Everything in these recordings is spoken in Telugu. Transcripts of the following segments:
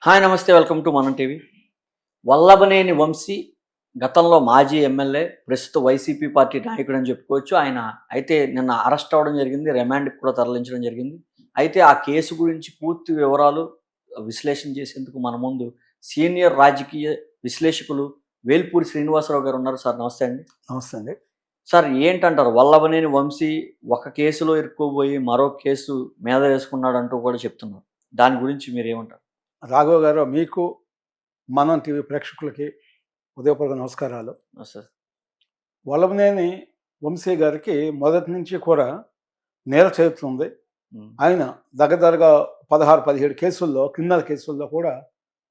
హాయ్ నమస్తే వెల్కమ్ టు మనం టీవీ. వల్లభనేని వంశీ గతంలో మాజీ ఎమ్మెల్యే, ప్రస్తుత వైసీపీ పార్టీ నాయకుడు అని చెప్పుకోవచ్చు. ఆయన అయితే నిన్న అరెస్ట్ అవ్వడం జరిగింది. రిమాండ్‌కి కూడా తరలించడం జరిగింది. అయితే ఆ కేసు గురించి పూర్తి వివరాలు విశ్లేషణ చేసేందుకు మన ముందు సీనియర్ రాజకీయ విశ్లేషకులు వేల్పూరి శ్రీనివాసరావు గారు ఉన్నారు. సార్ నమస్తే అండి. నమస్తే అండి. సార్ ఏంటంటారు? వల్లభనేని వంశీ ఒక కేసులో ఇరుక్కుపోయి మరో కేసు మీద వేసుకున్నాడంటూ కూడా చెప్తున్నారు. దాని గురించి మీరేమంటారు? రాఘవ గారు, మీకు మనం టీవీ ప్రేక్షకులకి ఉదయపూర్వక నమస్కారాలు. సార్. వల్లభనేని వంశీ గారికి మొదటి నుంచి కూడా నేర చరిత్ర ఉంది. ఆయన దగ్గరగా 16, 17 కేసుల్లో, క్రిమినల్ కేసుల్లో కూడా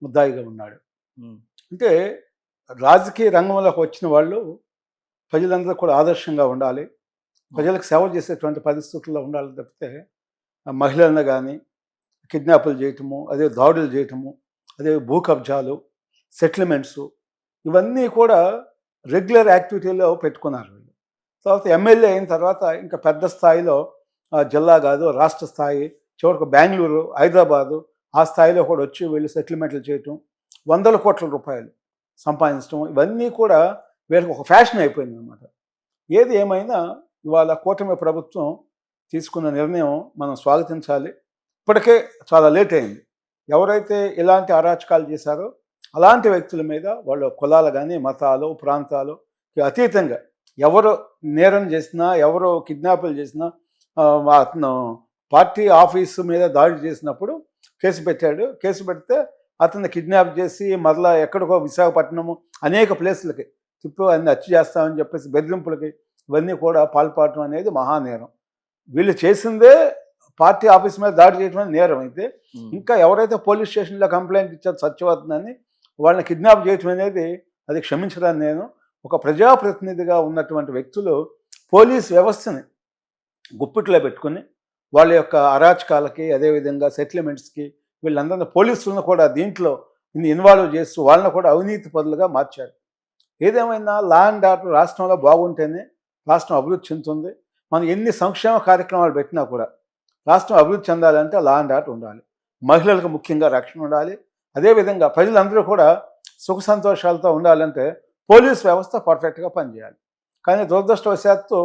ముద్దాయిగా ఉన్నాడు. అంటే రాజకీయ రంగంలోకి వచ్చిన వాళ్ళు ప్రజలందరూ కూడా ఆదర్శంగా ఉండాలి, ప్రజలకు సేవ చేసేటువంటి పరిస్థితుల్లో ఉండాలి తప్పితే మహిళలను కానీ కిడ్నాపులు చేయటము, అదే దాడులు చేయటము, అదే భూ కబ్జాలు, సెటిల్మెంట్స్, ఇవన్నీ కూడా రెగ్యులర్ యాక్టివిటీలో పెట్టుకున్నారు వీళ్ళు. తర్వాత ఎమ్మెల్యే అయిన తర్వాత ఇంకా పెద్ద స్థాయిలో జిల్లా కాదు, రాష్ట్ర స్థాయి, చివరికి బెంగళూరు, హైదరాబాదు, ఆ స్థాయిలో కూడా వచ్చి వీళ్ళు సెటిల్మెంట్లు చేయటం, వందల కోట్ల రూపాయలు సంపాదించడం, ఇవన్నీ కూడా వీళ్ళకి ఒక ఫ్యాషన్ అయిపోయింది అనమాట. ఏది ఏమైనా ఇవాళ కూటమి ప్రభుత్వం తీసుకున్న నిర్ణయం మనం స్వాగతించాలి. ఇప్పటికే చాలా లేట్ అయింది. ఎవరైతే ఇలాంటి అరాచకాలు చేశారో అలాంటి వ్యక్తుల మీద వాళ్ళ కులాలు కానీ, మతాలు, ప్రాంతాలు అతీతంగా ఎవరు నేరం చేసినా, ఎవరు కిడ్నాపులు చేసినా, అతను పార్టీ ఆఫీసు మీద దాడి చేసినప్పుడు కేసు పెట్టాడు. కేసు పెడితే అతన్ని కిడ్నాప్ చేసి మరలా ఎక్కడికో విశాఖపట్నము అనేక ప్లేసులకి తిప్పి అన్ని హత్య చేస్తామని చెప్పేసి బెదిరింపులకి ఇవన్నీ కూడా పాల్పడటం అనేది మహానేరం. వీళ్ళు చేసిందే పార్టీ ఆఫీస్ మీద దాడి చేయడం నేరం అయితే, ఇంకా ఎవరైతే పోలీస్ స్టేషన్లో కంప్లైంట్ ఇచ్చారో సత్యవర్ధనని వాళ్ళని కిడ్నాప్ చేయటం అనేది అది క్షమించడానికి నేను ఒక ప్రజాప్రతినిధిగా ఉన్నటువంటి వ్యక్తులు పోలీస్ వ్యవస్థని గుప్పిట్లో పెట్టుకుని వాళ్ళ యొక్క అరాచకాలకి, అదేవిధంగా సెటిల్మెంట్స్కి వీళ్ళందరినీ పోలీసులను కూడా దీంట్లో ఇన్వాల్వ్ చేస్తూ వాళ్ళని కూడా అవినీతి పరులుగా మార్చారు. ఏదేమైనా లా అండ్ ఆర్డర్ రాష్ట్రంలో బాగుంటేనే రాష్ట్రం అభివృద్ధి చెందుతుంది. మనం ఎన్ని సంక్షేమ కార్యక్రమాలు పెట్టినా కూడా రాష్ట్రం అభివృద్ధి చెందాలంటే లా అండ్ ఆర్డర్ ఉండాలి, మహిళలకు ముఖ్యంగా రక్షణ ఉండాలి, అదేవిధంగా ప్రజలందరూ కూడా సుఖ సంతోషాలతో ఉండాలంటే పోలీస్ వ్యవస్థ పర్ఫెక్ట్గా పనిచేయాలి. కానీ దురదృష్టవశాత్తు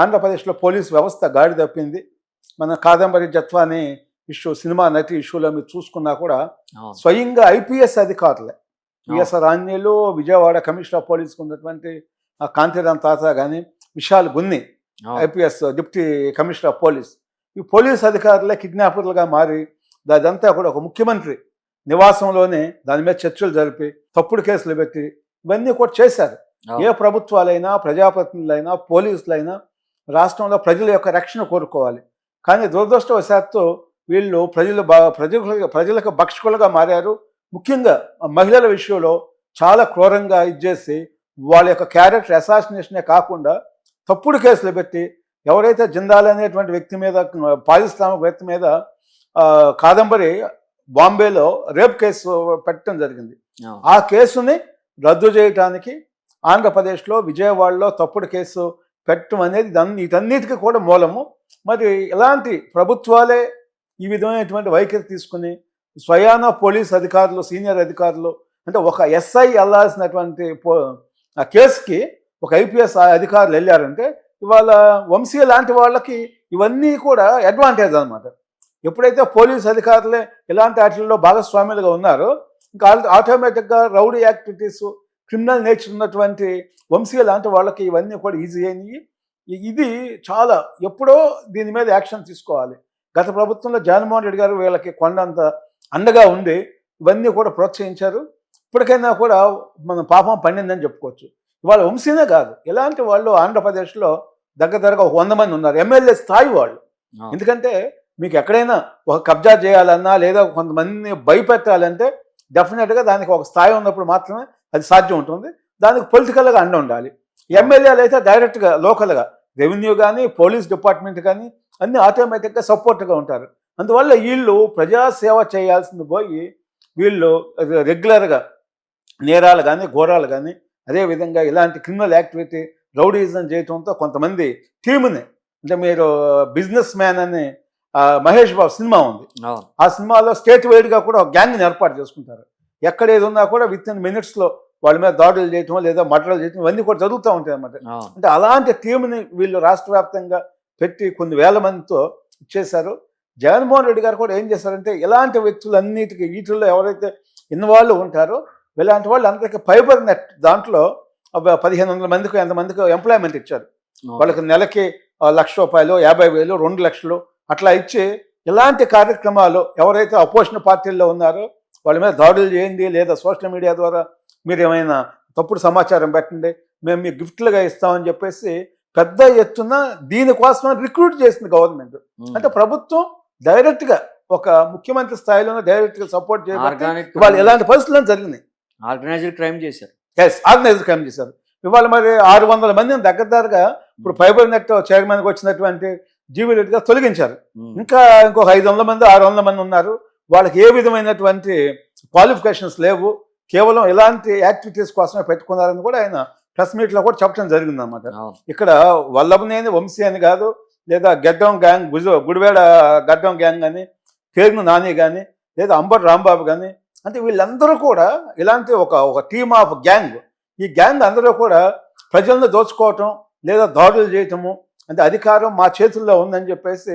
ఆంధ్రప్రదేశ్లో పోలీస్ వ్యవస్థ గాడి తప్పింది. మన కాదంబరి జత్వాని ఇష్యూ, సినిమా నటి ఇష్యూలో మీరు చూసుకున్నా కూడా స్వయంగా ఐపీఎస్ అధికారులే, PSR Anjaneyulu, Vijayawada commissioner of పోలీస్కి ఉన్నటువంటి కాంతిరామ్ తాత కానీ, Vishal Gunni IPS deputy commissioner of police, ఈ పోలీస్ అధికారులే కిడ్నాపర్లుగా మారి అదంతా కూడా ఒక ముఖ్యమంత్రి నివాసంలోనే దాని మీద చర్చలు జరిపి తప్పుడు కేసులు పెట్టి ఇవన్నీ కూడా చేశారు. ఏ ప్రభుత్వాలైనా, ప్రజాప్రతినిధులైనా, పోలీసులైనా రాష్ట్రంలో ప్రజల యొక్క రక్షణ కోరుకోవాలి. కానీ దురదృష్టవశాత్తు వీళ్ళు ప్రజలకు భక్షకులుగా మారారు. ముఖ్యంగా మహిళల విషయంలో చాలా క్రూరంగా ఇచ్చేసి వాళ్ళ యొక్క క్యారెక్టర్ అసాసినేషనే కాకుండా తప్పుడు కేసులు పెట్టి, ఎవరైతే జిందాల్ అనేటువంటి వ్యక్తి మీద, పారిశ్రామిక మీద కాదంబరి బాంబేలో రేప్ కేసు పెట్టడం జరిగింది. ఆ కేసుని రద్దు చేయడానికి ఆంధ్రప్రదేశ్లో విజయవాడలో తప్పుడు కేసు పెట్టడం అనేది వీటన్నిటికీ కూడా మూలము. మరి ఇలాంటి ప్రభుత్వాలే ఈ విధమైనటువంటి వైఖరి తీసుకుని స్వయాన పోలీస్ అధికారులు, సీనియర్ అధికారులు, అంటే ఒక ఎస్ఐ వెళ్ళాల్సినటువంటి ఆ కేసుకి ఒక ఐపీఎస్ అధికారులు వెళ్ళారంటే ఇవాళ వంశీ లాంటి వాళ్ళకి ఇవన్నీ కూడా అడ్వాంటేజ్ అనమాట. ఎప్పుడైతే పోలీస్ అధికారులే ఇలాంటి వాటిల్లో భాగస్వాములుగా ఉన్నారో ఇంకా ఆటోమేటిక్గా రౌడీ యాక్టివిటీస్, క్రిమినల్ నేచర్ ఉన్నటువంటి వంశీ లాంటి వాళ్ళకి ఇవన్నీ కూడా ఈజీ అయినాయి. ఇది చాలా ఎప్పుడో దీని మీద యాక్షన్ తీసుకోవాలి. గత ప్రభుత్వంలో జగన్మోహన్ రెడ్డి గారు వీళ్ళకి కొండంత అండగా ఉండి ఇవన్నీ కూడా ప్రోత్సహించారు. ఇప్పటికైనా కూడా మన పాపం పండిందని చెప్పుకోవచ్చు. ఇవాళ వంశీనే కాదు, ఇలాంటి వాళ్ళు ఆంధ్రప్రదేశ్లో దగ్గరగా 100 మంది ఉన్నారు, ఎమ్మెల్యే స్థాయి వాళ్ళు. ఎందుకంటే మీకు ఎక్కడైనా ఒక కబ్జా చేయాలన్నా లేదా కొంతమందిని భయపెట్టాలంటే డెఫినెట్గా దానికి ఒక స్థాయి ఉన్నప్పుడు మాత్రమే అది సాధ్యం ఉంటుంది. దానికి పొలిటికల్గా అండ ఉండాలి. ఎమ్మెల్యేలు అయితే డైరెక్ట్గా లోకల్గా రెవెన్యూ కానీ, పోలీస్ డిపార్ట్మెంట్ కానీ అన్నీ ఆటోమేటిక్గా సపోర్ట్గా ఉంటారు. అందువల్ల వీళ్ళు ప్రజాసేవ చేయాల్సింది పోయి వీళ్ళు రెగ్యులర్గా నేరాలు కానీ, ఘోరాలు కానీ, అదేవిధంగా ఇలాంటి క్రిమినల్ యాక్టివిటీ, రౌడీజం చేయటంతో కొంతమంది టీముని, అంటే మీరు బిజినెస్ మ్యాన్ అని మహేష్ బాబు సినిమా ఉంది. అవును. ఆ సినిమాలో స్టేట్ వైడ్గా కూడా ఒక గ్యాంగ్ని ఏర్పాటు చేసుకుంటారు. ఎక్కడ ఏది ఉన్నా కూడా విత్ ఇన్ మినిట్స్లో వాళ్ళ మీద దాడులు చేయటం లేదా మర్డర్లు చేయటం ఇవన్నీ కూడా జరుగుతూ ఉంటాయి అన్నమాట. అవును. అంటే అలాంటి టీంని వీళ్ళు రాష్ట్ర వ్యాప్తంగా పెట్టి కొన్ని వేల మందితో ఇచ్చేశారు. జగన్మోహన్ రెడ్డి గారు కూడా ఏం చేశారంటే ఇలాంటి వ్యక్తులన్నిటికీ వీటిల్లో ఎవరైతే ఇన్వాల్వ్ ఉంటారో ఇలాంటి వాళ్ళు అందరికీ ఫైబర్ నెట్ దాంట్లో 1500 మందికి ఎంతమందికి ఎంప్లాయ్మెంట్ ఇచ్చారు. వాళ్ళకి నెలకి ₹1,00,000, 50,000, 2 లక్షలు అట్లా ఇచ్చి ఇలాంటి కార్యక్రమాలు ఎవరైతే అపోజిషన్ పార్టీల్లో ఉన్నారో వాళ్ళ మీద దాడులు చేయండి, లేదా సోషల్ మీడియా ద్వారా మీరు ఏమైనా తప్పుడు సమాచారం పెట్టండి, మేము మీకు గిఫ్ట్లుగా ఇస్తామని చెప్పేసి పెద్ద ఎత్తున దీనికోసం రిక్రూట్ చేసింది గవర్నమెంట్. అంటే ప్రభుత్వం డైరెక్ట్గా ఒక ముఖ్యమంత్రి స్థాయిలోనే డైరెక్ట్గా సపోర్ట్ చేయడానికి ఇవాళ ఎలాంటి పరిస్థితులు జరిగినాయి. ఆర్గనైజ్డ్ క్రైమ్ చేశారు. ఆర్గనైజ్డ్ క్రైమ్ చేశారు. ఇవాళ మరి 600 మందిని దగ్గరగా ఇప్పుడు ఫైబర్ నెట్ చైర్మన్కి వచ్చినటువంటి జీవీ రెడ్డి గారు తొలగించారు. ఇంకా ఇంకొక 500 మంది 600 మంది ఉన్నారు. వాళ్ళకి ఏ విధమైనటువంటి క్వాలిఫికేషన్స్ లేవు, కేవలం ఇలాంటి యాక్టివిటీస్ కోసమే పెట్టుకున్నారని కూడా ఆయన ప్రెస్ మీట్లో కూడా చెప్పడం జరిగింది అన్నమాట. ఇక్కడ వల్లభనేని వంశీ అని కాదు, లేదా గడ్డం గ్యాంగ్ గుడివేడ గడ్డం గ్యాంగ్ కానీ, పేరును నాని కానీ, లేదా అంబర్ రాంబాబు కానీ, అంటే వీళ్ళందరూ కూడా ఇలాంటి ఒక టీమ్ ఆఫ్ గ్యాంగ్. ఈ గ్యాంగ్ అందరూ కూడా ప్రజలను దోచుకోవటం లేదా దాడులు చేయటము, అంటే అధికారం మా చేతుల్లో ఉందని చెప్పేసి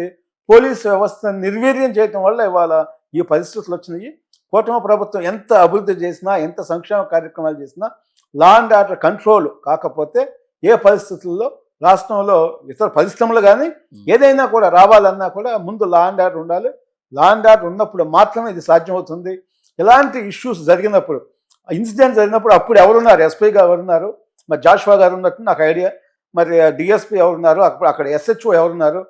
పోలీసు వ్యవస్థను నిర్వీర్యం చేయటం వల్ల ఇవాళ ఈ పరిస్థితులు వచ్చినాయి. కూటమి ప్రభుత్వం ఎంత అభివృద్ధి చేసినా, ఎంత సంక్షేమ కార్యక్రమాలు చేసినా లా అండ్ ఆర్డర్ కంట్రోల్ కాకపోతే ఏ పరిస్థితుల్లో రాష్ట్రంలో ఇతర పరిశ్రమలు కానీ ఏదైనా కూడా రావాలన్నా కూడా ముందు లా అండ్ ఆర్డర్ ఉండాలి. లా అండ్ ఆర్డర్ ఉన్నప్పుడు మాత్రమే ఇది సాధ్యమవుతుంది. ఇలాంటి ఇష్యూస్ జరిగినప్పుడు, ఇన్సిడెంట్ జరిగినప్పుడు అప్పుడు ఎవరున్నారు, ఎస్పీ గారు ఎవరున్నారు, మరి జాషువా గారు ఉన్నట్టు నాకు ఐడియా, మరి డిఎస్పీ ఎవరున్నారు, అక్కడ ఎస్హెచ్ఓ ఎవరున్నారు,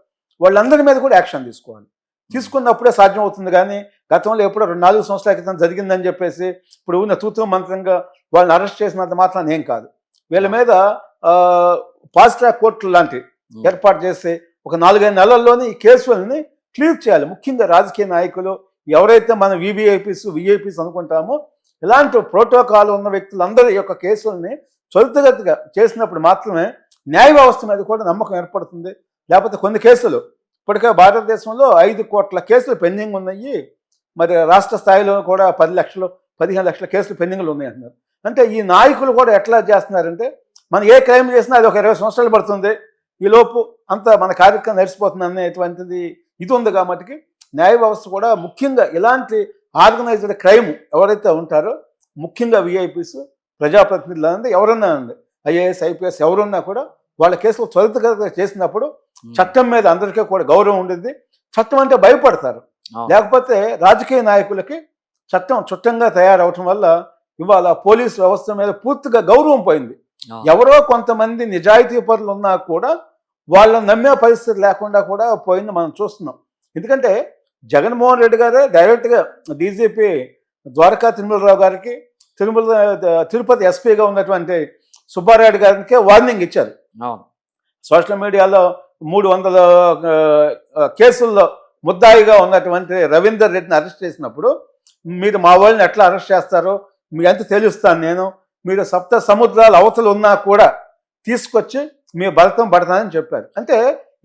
వాళ్ళందరి మీద కూడా యాక్షన్ తీసుకోవాలి. తీసుకున్నప్పుడే సాధ్యం అవుతుంది. కానీ గతంలో ఎప్పుడో 4 సంవత్సరాల క్రితం జరిగిందని చెప్పేసి ఇప్పుడు ఉన్న తూతూ మంత్రంగా వాళ్ళని అరెస్ట్ చేసినంత మాత్రం ఏం కాదు. వీళ్ళ మీద ఫాస్ట్ ట్రాక్ కోర్టులు లాంటివి ఏర్పాటు చేసి ఒక 4-5 నెలల్లోనే ఈ కేసులని క్లియర్ చేయాలి. ముఖ్యంగా రాజకీయ నాయకులు ఎవరైతే మనం విఐపీస్ అనుకుంటామో ఇలాంటి ప్రోటోకాల్ ఉన్న వ్యక్తులందరి యొక్క కేసుల్ని త్వరితగతిగా చేసినప్పుడు మాత్రమే న్యాయ వ్యవస్థ మీద కూడా నమ్మకం ఏర్పడుతుంది. లేకపోతే కొన్ని కేసులు ఇప్పటికే భారతదేశంలో 5 కోట్ల కేసులు పెండింగ్ ఉన్నాయి. మరి రాష్ట్ర స్థాయిలో కూడా 10 లక్షలు 15 లక్షల కేసులు పెండింగ్లు ఉన్నాయి అంటున్నారు. అంటే ఈ నాయకులు కూడా ఎట్లా చేస్తున్నారంటే మనం ఏ క్రైమ్ చేసినా అది ఒక 20 సంవత్సరాలు పడుతుంది, ఈలోపు అంతా మన కార్యక్రమం నడిచిపోతుంది అనేటువంటిది ఇది ఉంది. కాబట్టి న్యాయ వ్యవస్థ కూడా ముఖ్యంగా ఇలాంటి ఆర్గనైజ్డ్ క్రైమ్ ఎవరైతే ఉంటారో, ముఖ్యంగా విఐపీస్, ప్రజాప్రతినిధులు అనేది ఎవరన్నా ఉంది, ఐఏఎస్ ఐపీఎస్ ఎవరున్నా కూడా వాళ్ళ కేసులు త్వరితగతిగా చేసినప్పుడు చట్టం మీద అందరికీ కూడా గౌరవం ఉంటుంది. చట్టం అంటే భయపడతారు. లేకపోతే రాజకీయ నాయకులకి చట్టం చుట్టంగా తయారవటం వల్ల ఇవాళ పోలీసు వ్యవస్థ మీద పూర్తిగా గౌరవం పోయింది. ఎవరో కొంతమంది నిజాయితీ పరులు ఉన్నా కూడా వాళ్ళని నమ్మే పరిస్థితి లేకుండా కూడా పోయింది మనం చూస్తున్నాం. ఎందుకంటే జగన్మోహన్ రెడ్డి గారే డైరెక్ట్గా డీజీపీ ద్వారకా తిరుమలరావు గారికి, తిరుపతి ఎస్పీగా ఉన్నటువంటి సుబ్బారెడ్డి గారికి వార్నింగ్ ఇచ్చారు. సోషల్ మీడియాలో 300 కేసుల్లో ముద్దాయిగా ఉన్నటువంటి రవీందర్ రెడ్డిని అరెస్ట్ చేసినప్పుడు మీరు మా వాళ్ళని ఎట్లా అరెస్ట్ చేస్తారో మీ ఎంత తెలుస్తాను నేను, మీరు 7 సముద్రాల అవతలు ఉన్నా కూడా తీసుకొచ్చి మీ భరతం పడతానని చెప్పారు. అంటే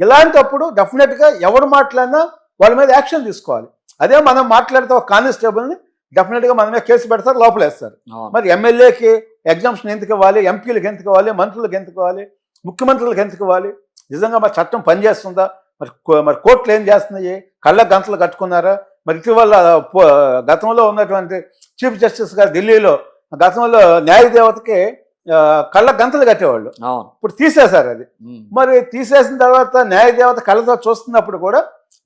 ఇలాంటప్పుడు డెఫినెట్గా ఎవరు మాట్లాడినా వాళ్ళ మీద యాక్షన్ తీసుకోవాలి. అదే మనం మాట్లాడితే ఒక కానిస్టేబుల్ని డెఫినెట్గా మన మీద కేసు పెడతారు, లోపలేస్తారు. మరి ఎమ్మెల్యేకి ఎగ్జామ్షన్ ఎందుకు ఇవ్వాలి, ఎంపీలకు ఎందుకు ఇవ్వాలి, మంత్రులకు ఎందుకు ఇవ్వాలి, ముఖ్యమంత్రులకు ఎందుకు ఇవ్వాలి? నిజంగా మరి చట్టం పనిచేస్తుందా? మరి కోర్టులు ఏం చేస్తున్నాయి? కళ్ళ గంటలు కట్టుకున్నారా? మరి ఇటీవల గతంలో ఉన్నటువంటి చీఫ్ జస్టిస్ గారు ఢిల్లీలో గతంలో న్యాయదేవతకి కళ్ళ గంటలు కట్టేవాళ్ళు, ఇప్పుడు తీసేశారు అది. మరి తీసేసిన తర్వాత న్యాయదేవత కళ్ళతో చూస్తున్నప్పుడు కూడా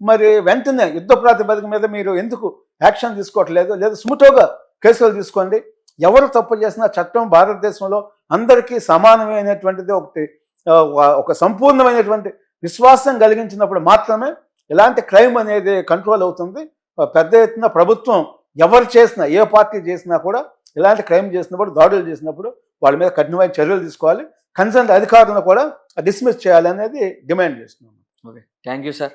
మరి వెంటనే యుద్ధ ప్రాతిపదిక మీద మీరు ఎందుకు యాక్షన్ తీసుకోవట్లేదు? లేదా సుముటోగా కేసులు తీసుకోండి. ఎవరు తప్పు చేసినా చట్టం భారతదేశంలో అందరికీ సమానమైనటువంటిది ఒక సంపూర్ణమైనటువంటి విశ్వాసం కలిగించినప్పుడు మాత్రమే ఇలాంటి క్రైమ్ అనేది కంట్రోల్ అవుతుంది. పెద్ద ఎత్తున ప్రభుత్వం ఎవరు చేసినా, ఏ పార్టీ చేసినా కూడా ఇలాంటి క్రైమ్ చేసినప్పుడు, దాడులు చేసినప్పుడు వాళ్ళ మీద కఠినమైన చర్యలు తీసుకోవాలి. కన్సర్న్ అధికారులను కూడా డిస్మిస్ చేయాలి అనేది డిమాండ్ చేస్తున్నాం. Okay, thank you sir.